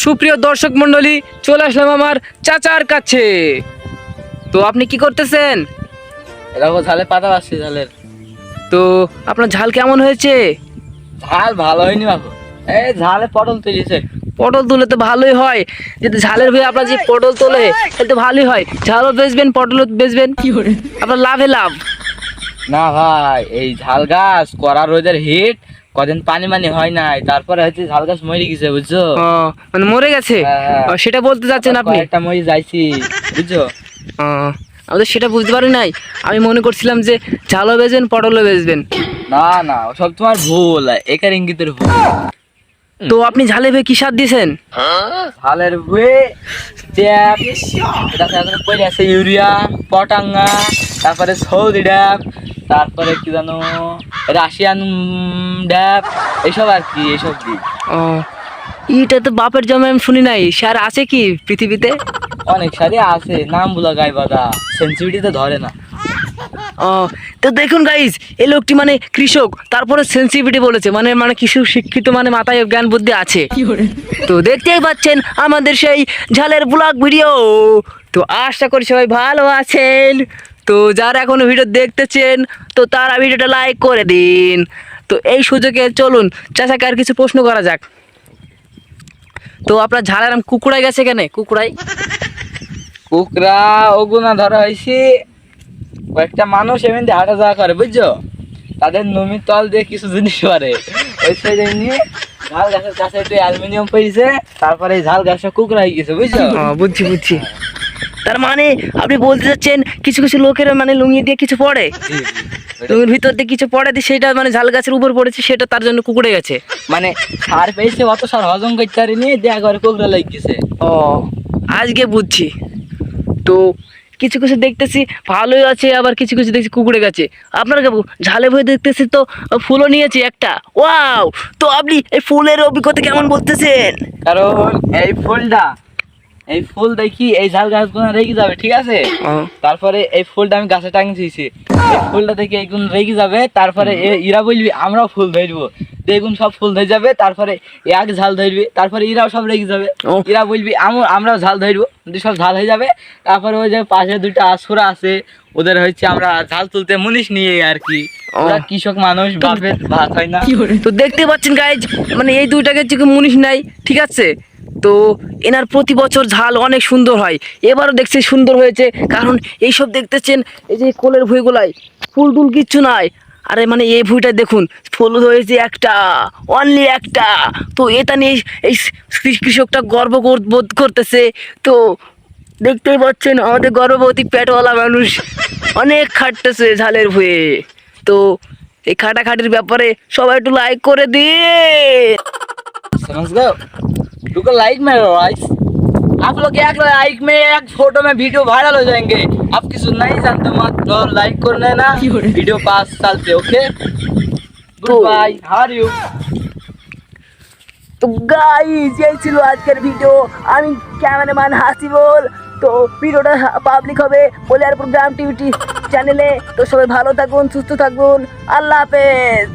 সুপ্রিয় দর্শক মন্ডলী, চলে আসলাম আমার চাচার কাছে। তো আপনি কি করতেছেন? এরকম ঝালে পাতা পাচ্ছি ঝালের। তো আপনার ঝাল কেমন হয়েছে? ঝাল ভালো হয়নি বাবু, এই ঝালে পটল তুলেছে। পটল তুলে তো ভালোই হয়, যদি ঝালের হয়ে আপনার যে পটল তোলে তাহলে তো ভালোই হয়। ঝালও বেচবেন, পটলও বেচবেন, আপনার লাভে লাভ। না ভাই, এই ঝাল গাছ কড়া রোদের হিট, কদিন পানি মানি হয় নাই, তারপরে হচ্ছে ঝাল গাছ মরে গেছে বুঝছো। ও মানে মরে গেছে? হ্যাঁ। সেটা বলতে চাচ্ছেন আপনি? একটা মরে যাইছি বুঝছো। ও, আমি তো সেটা বুঝতে পারি নাই। আমি মনে করছিলাম যে ঝালও বেচবেন, পটলও বেচবেন। না না, সব তোমার ভুল, একার ইঙ্গিতের ভুল। তো আপনি ঝালে ভে কি সার দিয়েছেন? ঝালের ভুয়ে ট্যাপ, তারপরে এখন পড়ে আছে ইউরিয়া, পটাঙ্গা, তারপরে সৌদি ড্যাপ, তারপরে কি জানো রাশিয়ান ড্যাপ, এইসব আর কি, এইসব দিই। ও, এটা তো বাপের জমে আমি শুনি নাই। সার আছে কি পৃথিবীতে? অনেক সারি আছে, নাম গুলা গাই বাদা, সেন্সিটিভিটিতে ধরে না। ও, তো দেখুন গাইজ, এই লোকটি মানে কৃষক, তারপরে সেন্সিটিভিটি বলেছে, মানে মানে কিছু শিক্ষিত, মানে মাথায় জ্ঞান বুদ্ধি আছে। তো দেখতেই পাচ্ছেন আমাদের সেই ঝালের ব্লগ ভিডিও। তো আশা করি সবাই ভালো আছেন। তো যারা এখনো ভিডিও দেখতেছেন, তো তারা ভিডিওটা লাইক করে দিন। তো এই সুযোগে চলুন চাচাকে আর কিছু প্রশ্ন করা যাক। তো আপনার ঝালের আম কুকুরাই গেছে কেন? কুকুরাই কুকরা ওগুনা ধরা হয়েছে, কয়েকটা মানুষ এমনি হাঁটা যাওয়া করে বুঝছো, তাদের নমির তল দিয়ে কিছু জিনিস করে, ওই সাইডে নিয়ে ঝাল গাছের কাছে একটু অ্যালুমিনিয়াম পেয়েছে, তারপরে এই ঝাল গাছটা কুকরা হয়ে গেছে বুঝছো। বুঝছি বুঝছি। তার মানে আপনি বলতে চাচ্ছেন কিছু কিছু লোকের মানে লুঙ্গি দিয়ে কিছু পড়ে, জি, জি। লুঙ্গির ভিতর দিয়ে কিছু পড়ে দিয়ে সেটা মানে ঝাল গাছের উপর পড়েছে, সেটা তার জন্য কুকুরে গেছে। মানে সার পেয়েছে, অত সার হজম করতে পারিনি, দেয়া করে কোকড়া লেগে গেছে। ও, আজকে বুঝছি। তো কিছু কিছু দেখতেছি ভালোই আছে, আবার কিছু কিছু দেখছি কুকুরে গেছে। আপনার কাকু ঝালে ভয়ে দেখতেছি তো ফুলও নিয়েছে একটা। ওয়াও! তো আপনি এই ফুলের অভিজ্ঞতা কেমন বলতেছেন? কারণ এই ফুল দেখি এই ঝাল গাছগুলো রেগে যাবে, ঠিক আছে। তারপরে এই ফুলটা আমি গাছে টাঙিয়েছি, এই ফুলটা দেখে এইগুলো রেগে যাবে, তারপরে ইরা বলবি আমরাও ফুল ধরবো, দেখুন সব ফুল ধরে যাবে, তারপরে এক ঝাল ধরবি, তারপরে ইরাও সব রেগে যাবে, ও। ইরা বলবি আমরাও ঝাল ধরবো, সব ঝাল হয়ে যাবে। তারপরে ওই যে পাশে দুইটা আশুরা আছে, ওদের হচ্ছে আমরা ঝাল তুলতে মুনিশ নিয়ে আর কি। ওরা কৃষক মানুষ, বাপের ভাত হয় না। তো দেখতে পাচ্ছেন গাইজ, মানে এই দুইটাকে যে মুনিশ নাই, ঠিক আছে। তো এনার প্রতি বছর ঝাল অনেক সুন্দর হয়, এবারও দেখছি সুন্দর হয়েছে। কারণ এইসব দেখতেছেন, এই যে কোলের ভুঁইগুলাই ফুল টুল কিচ্ছু নাই। আরে মানে এই ভুঁইটা দেখুন, ফুল হয়েছে একটা, অনলি একটা। তো এটা নিয়ে এই কৃষকটা গর্ব বোধ করতেছে। তো দেখতেই পাচ্ছেন আমাদের গর্ভবতী পেটওয়ালা মানুষ অনেক খাটতেছে ঝালের ভুঁয়ে। তো এই খাটাখাটির ব্যাপারে সবাই একটু লাইক করে দিয়ে। समझ गए, रुको लाइक में गाइस, आप लोग एक लाइक में एक फोटो में वीडियो वायरल हो जाएंगे। आप किसी नहीं जानते मत तो लाइक करना है ना, वीडियो 5 साल से। Okay, good bye, how are you. তো গাইস, এই ছিল আজকের ভিডিও। আমি ক্যামেরাম্যান হাসিবুল। তো ভিডিওটা পাবলিক হবে বলিয়ারপুর গ্রাম টিভি চ্যানেলে। তো সবাই ভালো থাকুন, সুস্থ থাকুন, আল্লাহ হাফেজ।